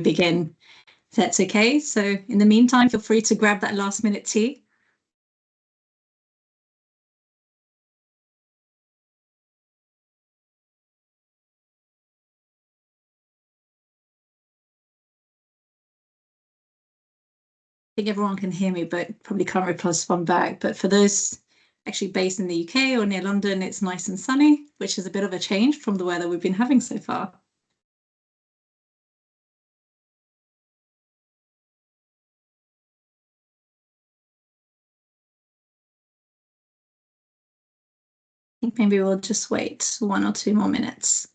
begin, if that's okay. So in the meantime, feel free to grab that last minute tea. I think everyone can hear me, but probably can't respond back. But for those actually based in the UK or near London, it's nice and sunny, which is a bit of a change from the weather we've been having so far. I think maybe we'll just wait 1 or 2 more minutes.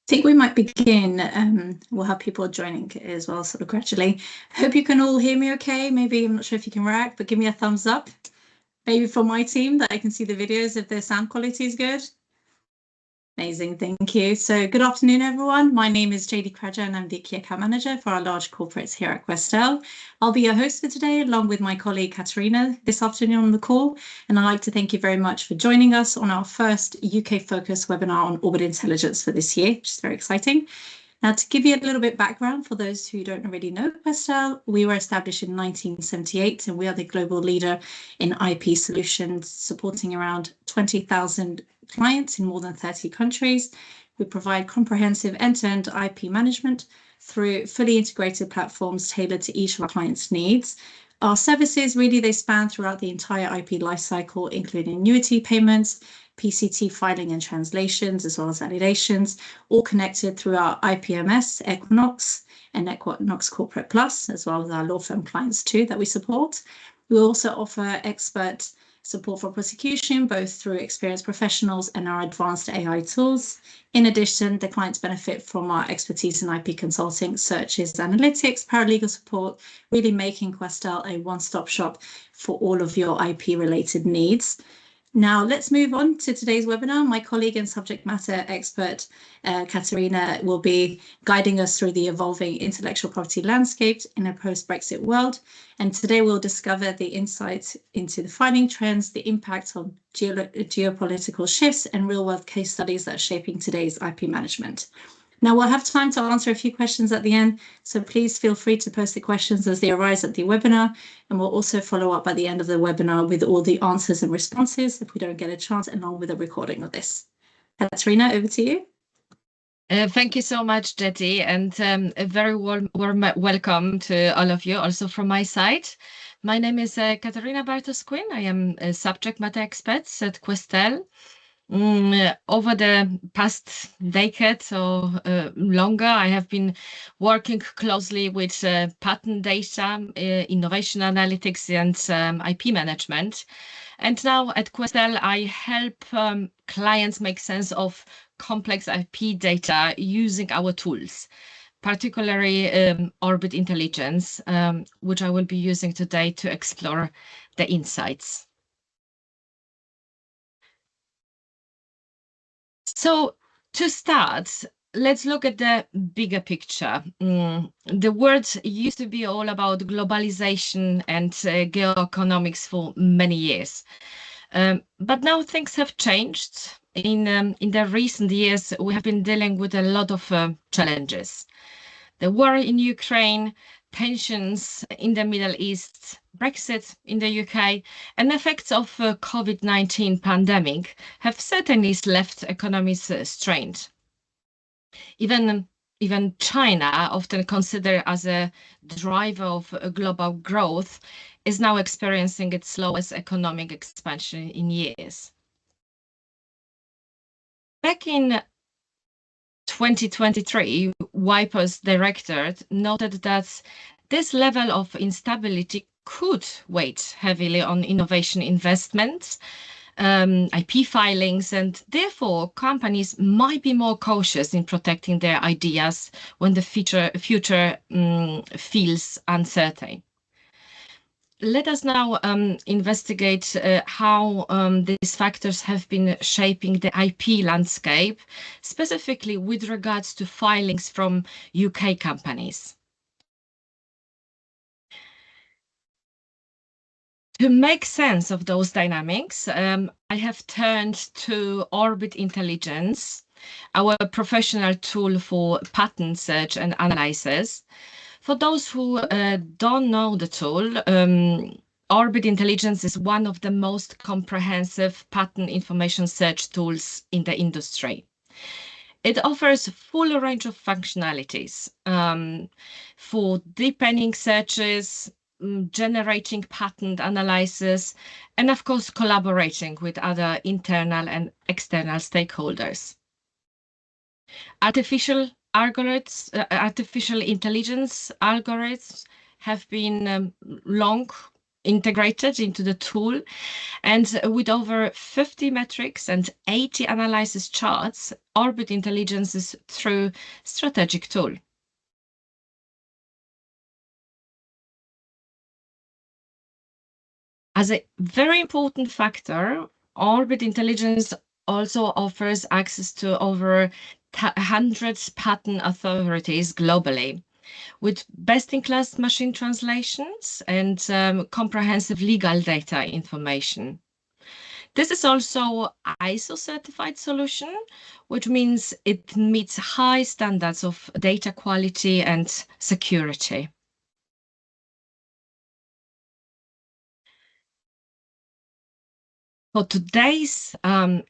I think we might begin. We'll have people joining as well, sort of gradually. Hope you can all hear me okay. Maybe I'm not sure if you can react, but give me a thumbs up. Maybe for my team that I can see the videos if their sound quality is good. Amazing, thank you. So good afternoon, everyone. My name is JD Kraja and I'm the Key Account Manager for our large corporates here at Questel. I'll be your host for today, along with my colleague Katerina this afternoon on the call. And I'd like to thank you very much for joining us on our first UK-focused webinar on orbit intelligence for this year, which is very exciting. Now, to give you a little bit background for those who don't already know Questel, we were established in 1978 and we are the global leader in IP solutions, supporting around 20,000 clients in more than 30 countries. We provide comprehensive end-to-end IP management through fully integrated platforms tailored to each of our clients' needs. Our services really, they span throughout the entire IP lifecycle, including annuity payments, PCT filing and translations, as well as validations, all connected through our IPMS, Equinox, and Equinox Corporate Plus, as well as our law firm clients too that we support. We also offer expert support for prosecution, both through experienced professionals and our advanced AI tools. In addition, the clients benefit from our expertise in IP consulting, searches, analytics, paralegal support, really making Questel a one-stop shop for all of your IP-related needs. Now, let's move on to today's webinar. My colleague and subject matter expert, Katerina, will be guiding us through the evolving intellectual property landscape in a post-Brexit world. And today we'll discover the insights into the filing trends, the impact on geopolitical shifts, and real-world case studies that are shaping today's IP management. Now, we'll have time to answer a few questions at the end, so please feel free to post the questions as they arise at the webinar, and we'll also follow up at the end of the webinar with all the answers and responses if we don't get a chance, along with a recording of this. Katerina, over to you. Thank you so much, Jetty, and a very warm welcome to all of you, also from my side. My name is Katerina Bartos-Quinn. I am a subject matter expert at Questel. Over the past decade or longer, I have been working closely with patent data, innovation analytics, and IP management. And now at Questel, I help clients make sense of complex IP data using our tools. particularly orbit intelligence, which I will be using today to explore the insights. So to start, let's look at the bigger picture. The world used to be all about globalization and geoeconomics for many years. But now things have changed. In the recent years, we have been dealing with a lot of challenges. The war in Ukraine, tensions in the Middle East, Brexit in the UK, and effects of COVID-19 pandemic have certainly left economies strained. Even China, often considered as a driver of global growth, is now experiencing its slowest economic expansion in years. Back in 2023, WIPO's director noted that this level of instability could weigh heavily on innovation investments, IP filings, and therefore companies might be more cautious in protecting their ideas when the future feels uncertain. Let us now investigate how these factors have been shaping the IP landscape, specifically with regards to filings from UK companies. To make sense of those dynamics, I have turned to Orbit Intelligence, our professional tool for patent search and analysis. For those who don't know the tool, Orbit Intelligence is one of the most comprehensive patent information search tools in the industry. It offers a full range of functionalities for deepening searches, generating patent analysis, and of course, collaborating with other internal and external stakeholders. Artificial intelligence algorithms have been long integrated into the tool, and with over 50 metrics and 80 analysis charts, Orbit Intelligence is a true strategic tool. As a very important factor, Orbit Intelligence also offers access to over 100 patent authorities globally, with best-in-class machine translations and comprehensive legal data information. This is also ISO certified solution, which means it meets high standards of data quality and security. For today's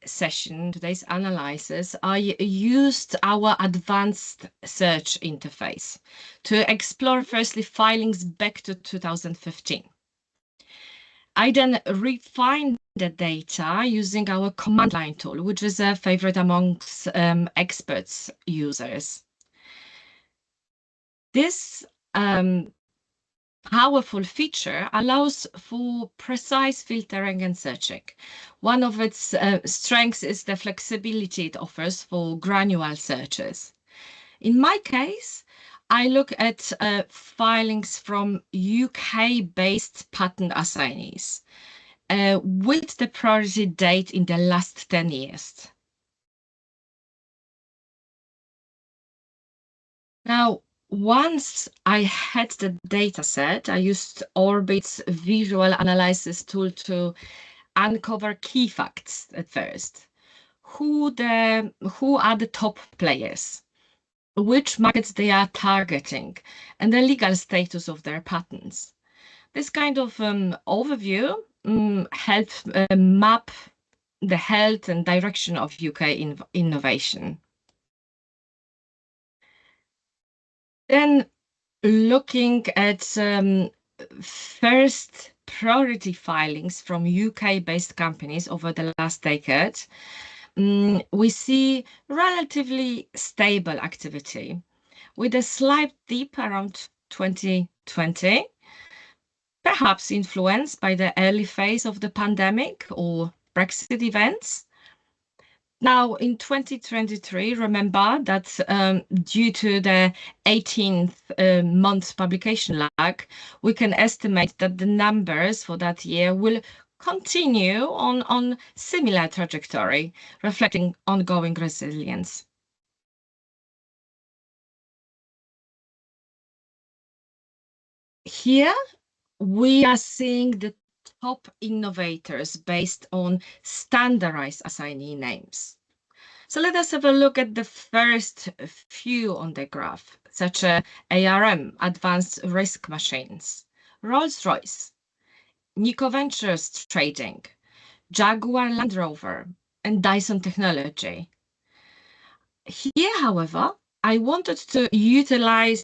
session, today's analysis, I used our advanced search interface to explore firstly filings back to 2015. I then refined the data using our command line tool, which is a favorite amongst experts users. This powerful feature allows for precise filtering and searching. One of its strengths is the flexibility it offers for granular searches. In my case, I look at filings from UK-based patent assignees with the priority date in the last 10 years. Now, once I had the data set, I used Orbit's visual analysis tool to uncover key facts at first. Who are the top players? Which markets they are targeting? And the legal status of their patents. This kind of overview helps map the health and direction of UK innovation. Then looking at first priority filings from UK-based companies over the last decade, we see relatively stable activity with a slight dip around 2020, perhaps influenced by the early phase of the pandemic or Brexit events. Now, in 2023, remember that due to the 18th month publication lag, we can estimate that the numbers for that year will continue on similar trajectory, reflecting ongoing resilience. Here, we are seeing the top innovators based on standardized assignee names. So let us have a look at the first few on the graph, such as ARM, Advanced Risk Machines, Rolls-Royce, Nico Ventures Trading, Jaguar Land Rover, and Dyson Technology. Here, however, I wanted to utilize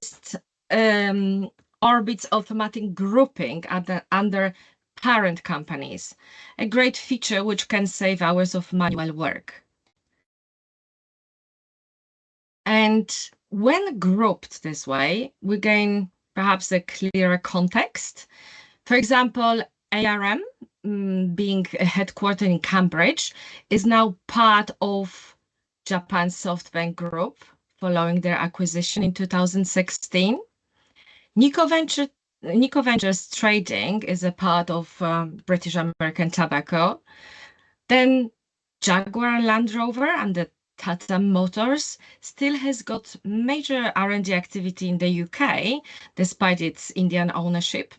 Orbit's automatic grouping under parent companies, a great feature which can save hours of manual work. And when grouped this way, we gain perhaps a clearer context. For example, ARM, being headquartered in Cambridge, is now part of Japan's SoftBank Group following their acquisition in 2016. Nico Ventures Trading is a part of British American Tobacco. Then Jaguar Land Rover and the Tata Motors still has got major R&D activity in the UK, despite its Indian ownership.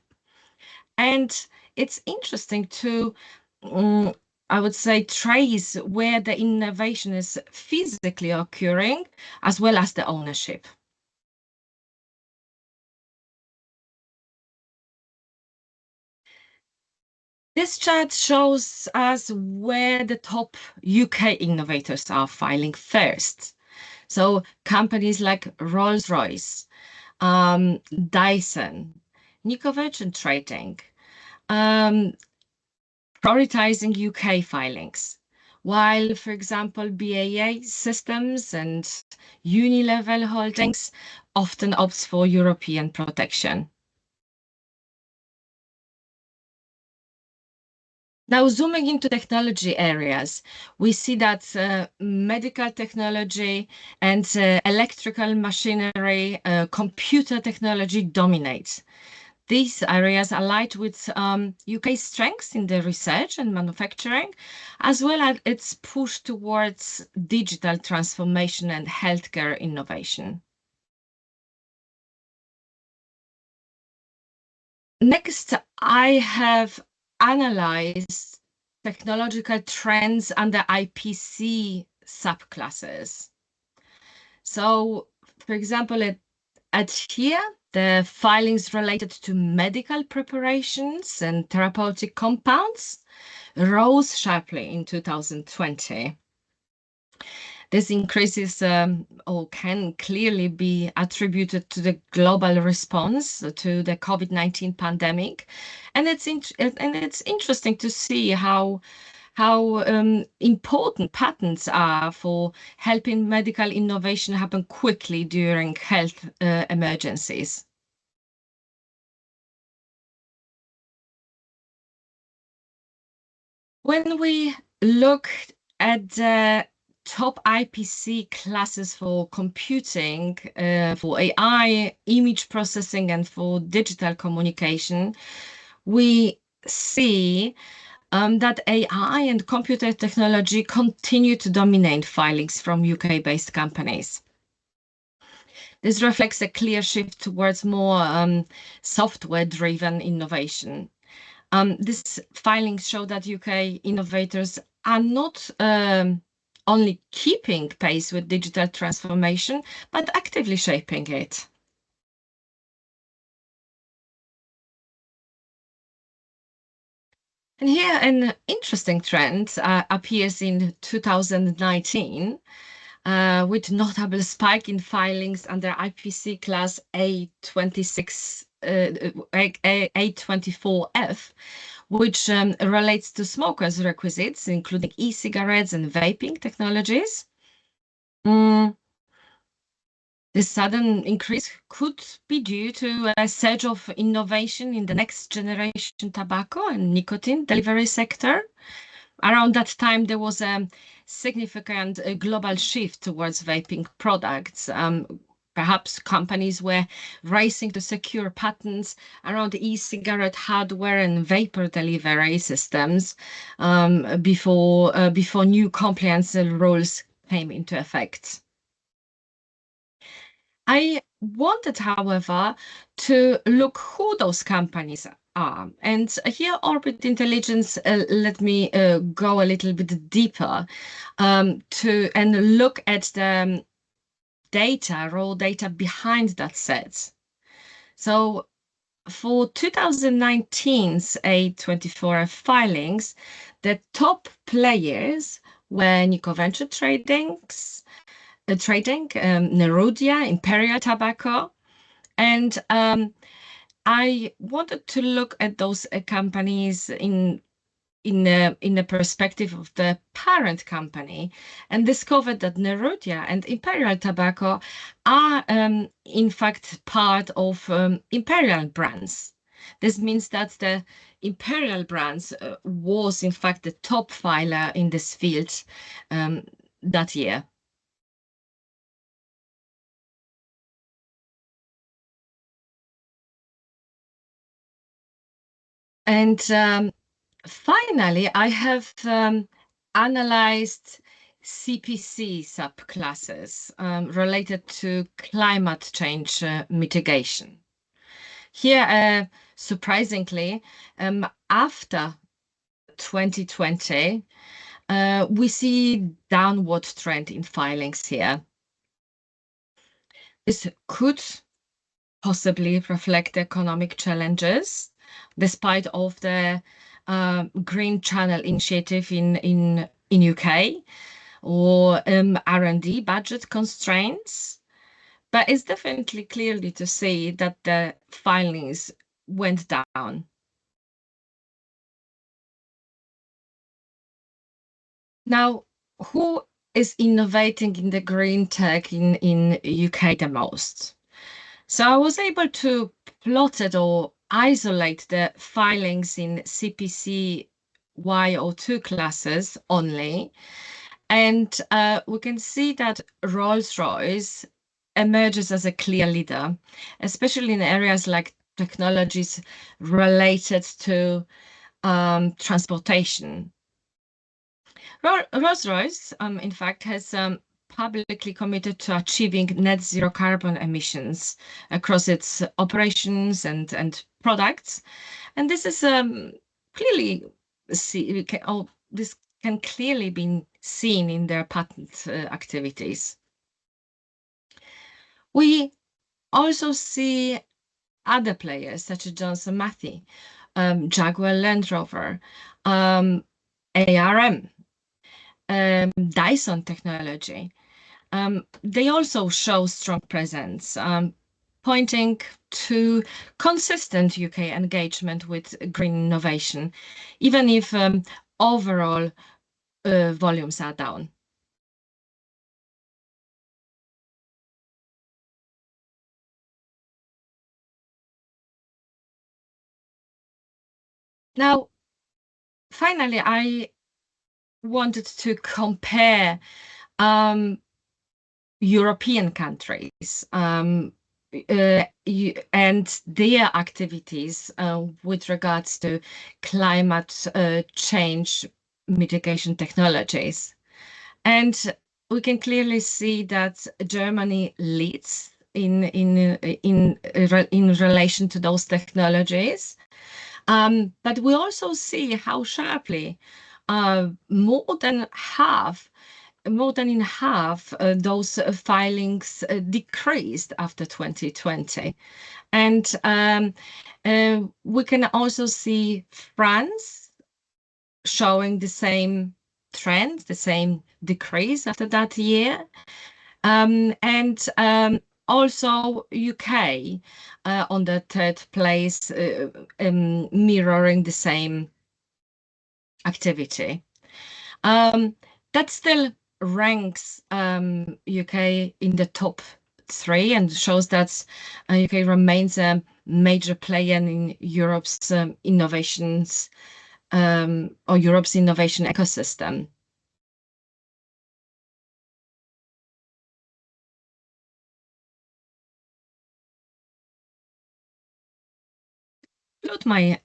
And it's interesting to, I would say, trace where the innovation is physically occurring, as well as the ownership. This chart shows us where the top UK innovators are filing first. So companies like Rolls-Royce, Dyson, Nico Ventures Trading, prioritizing UK filings, while, for example, BAE Systems and Unilever Holdings often opts for European protection. Now, zooming into technology areas, we see that medical technology and electrical machinery, computer technology dominate. These areas align with UK strengths in the research and manufacturing, as well as its push towards digital transformation and healthcare innovation. Next, I have analyzed technological trends under IPC subclasses. So, for example, at here, the filings related to medical preparations and therapeutic compounds rose sharply in 2020. This increases or can clearly be attributed to the global response to the COVID-19 pandemic. And it's interesting to see how important patents are for helping medical innovation happen quickly during health emergencies. When we look at the top IPC classes for computing, for AI, image processing, and for digital communication, we see that AI and computer technology continue to dominate filings from UK-based companies. This reflects a clear shift towards more software-driven innovation. These filings show that UK innovators are not only keeping pace with digital transformation, but actively shaping it. And here an interesting trend appears in 2019, with notable spike in filings under IPC class A26, A24F, which relates to smokers' requisites, including e-cigarettes and vaping technologies. This sudden increase could be due to a surge of innovation in the next generation tobacco and nicotine delivery sector. Around that time, there was a significant global shift towards vaping products. Perhaps companies were racing to secure patents around e-cigarette hardware and vapor delivery systems before new compliance rules came into effect. I wanted, however, to look who those companies are. And here, Orbit Intelligence let me go a little bit deeper and look at the raw data behind that set. So for 2019's A24 filings, the top players were Nico Venture Trading, Nerudia, Imperial Tobacco, and I wanted to look at those companies in the perspective of the parent company, and discovered that Nerudia and Imperial Tobacco are in fact part of Imperial brands. This means that the Imperial brands was in fact the top filer in this field that year. And finally, I have analyzed CPC subclasses related to climate change mitigation. Here, surprisingly, after 2020, we see downward trend in filings here. This could possibly reflect economic challenges, despite of the Green Channel initiative in UK, or R&D budget constraints. But it's definitely clearly to see that the filings went down. Now, who is innovating in the green tech in UK the most? So I was able to plot it or isolate the filings in CPC Y02 classes only. And we can see that Rolls-Royce emerges as a clear leader, especially in areas like technologies related to transportation. Rolls-Royce, in fact, has publicly committed to achieving net zero carbon emissions across its operations and products. And this is clearly this can clearly be seen in their patent activities. We also see other players such as Johnson Matthey, Jaguar Land Rover, ARM, Dyson Technology. They also show strong presence, pointing to consistent UK engagement with green innovation, even if overall volumes are down. Now, finally, I wanted to compare European countries and their activities with regards to climate change mitigation technologies. And we can clearly see that Germany leads in relation to those technologies. But we also see how sharply more than in half those filings decreased after 2020. And we can also see France showing the same trend, the same decrease after that year. And also UK on the third place, mirroring the same activity. That still ranks UK in the top 3 and shows that UK remains a major player in Europe's innovations or Europe's innovation ecosystem. conclude my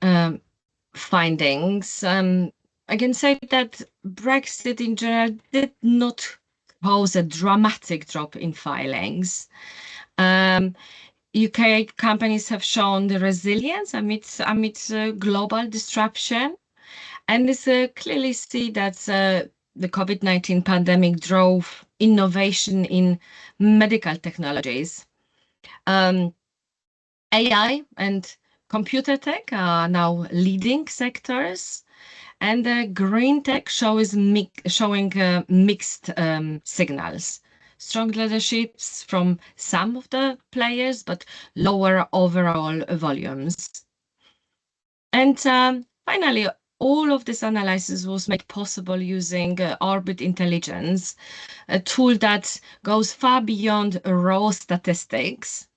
findings, I can say that Brexit in general did not cause a dramatic drop in filings. UK companies have shown the resilience amid global disruption, and it's clearly see that the COVID-19 pandemic drove innovation in medical technologies. AI and computer tech are now leading sectors, and green tech showing mixed signals. Strong leaderships from some of the players, but lower overall volumes. And finally, all of this analysis was made possible using Orbit Intelligence, a tool that goes far beyond raw statistics.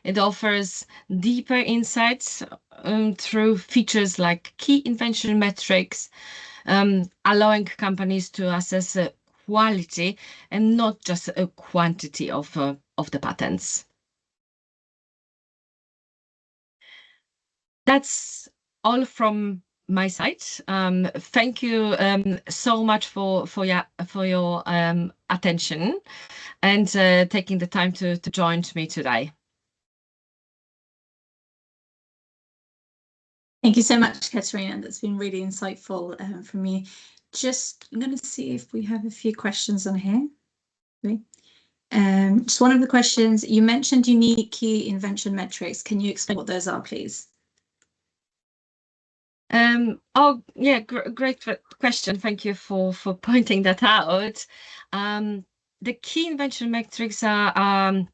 It offers deeper insights through features like key invention metrics, allowing companies to assess quality and not just a quantity of the patents. That's all from my side. Thank you so much for your attention and taking the time to join me today. Thank you so much, Katerina. That's been really insightful from you. I'm going to see if we have a few questions on here. Just one of the questions, you mentioned unique key invention metrics. Can you explain what those are, please? Oh, yeah, great question. Thank you for pointing that out. The key invention metrics are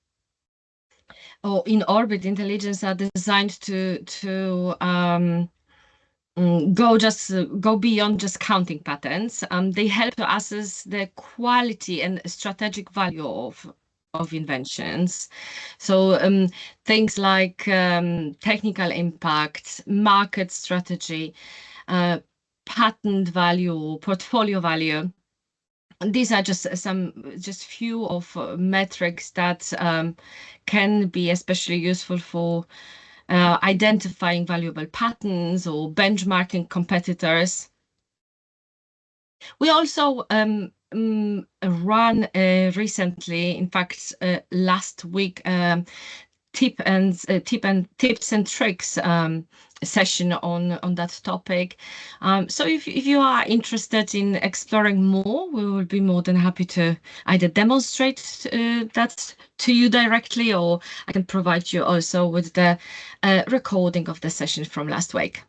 in Orbit Intelligence are designed to go beyond just counting patents. They help to assess the quality and strategic value of inventions. So things like technical impact, market strategy, patent value, portfolio value. These are just few of metrics that can be especially useful for identifying valuable patents or benchmarking competitors. We also ran recently, in fact, last week, tips and tricks session on that topic. So if you are interested in exploring more, we will be more than happy to either demonstrate that to you directly, or I can provide you also with the recording of the session from last week.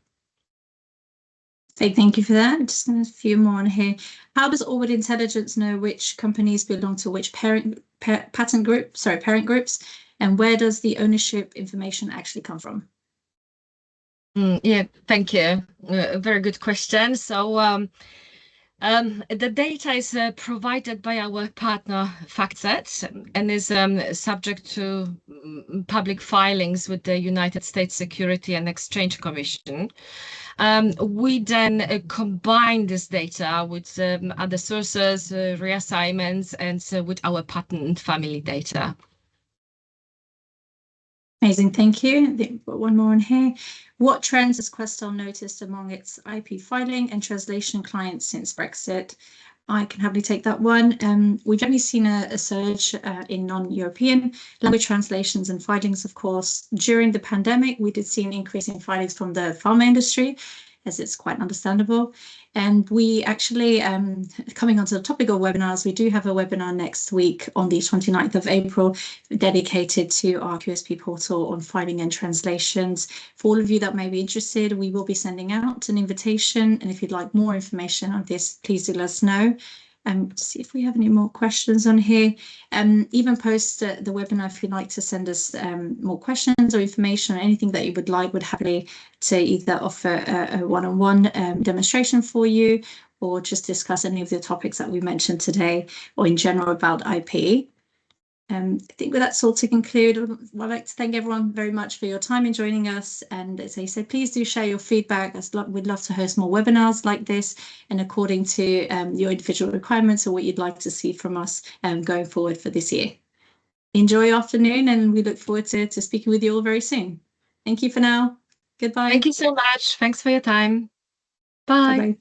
Thank you for that. Just a few more on here. How does Orbit Intelligence know which companies belong to which parent groups, and where does the ownership information actually come from? Yeah, thank you. Very good question. So the data is provided by our partner FactSet and is subject to public filings with the United States Security and Exchange Commission. We then combine this data with other sources, reassignments, and with our patent family data. Amazing, thank you. I think we've got one more in here. What trends has Questel noticed among its IP filing and translation clients since Brexit? I can happily take that one. We've only seen a surge in non-European language translations and filings, of course. During the pandemic, we did see an increase in filings from the pharma industry, as it's quite understandable. And we actually, coming onto the topic of webinars, we do have a webinar next week on the 29th of April dedicated to our QSP portal on filing and translations. For all of you that may be interested, we will be sending out an invitation. And if you'd like more information on this, please do let us know. See if we have any more questions on here. Even post the webinar, if you'd like to send us more questions or information or anything that you would like, would happily to either offer a one-on-one demonstration for you or just discuss any of the topics that we mentioned today or in general about IP. I think that's all to conclude. I'd like to thank everyone very much for your time in joining us. And as I said, please do share your feedback. We'd love to host more webinars like this and according to your individual requirements or what you'd like to see from us going forward for this year. Enjoy your afternoon, and we look forward to speaking with you all very soon. Thank you for now. Goodbye. Thank you so much. Thanks for your time. Bye. Bye-bye.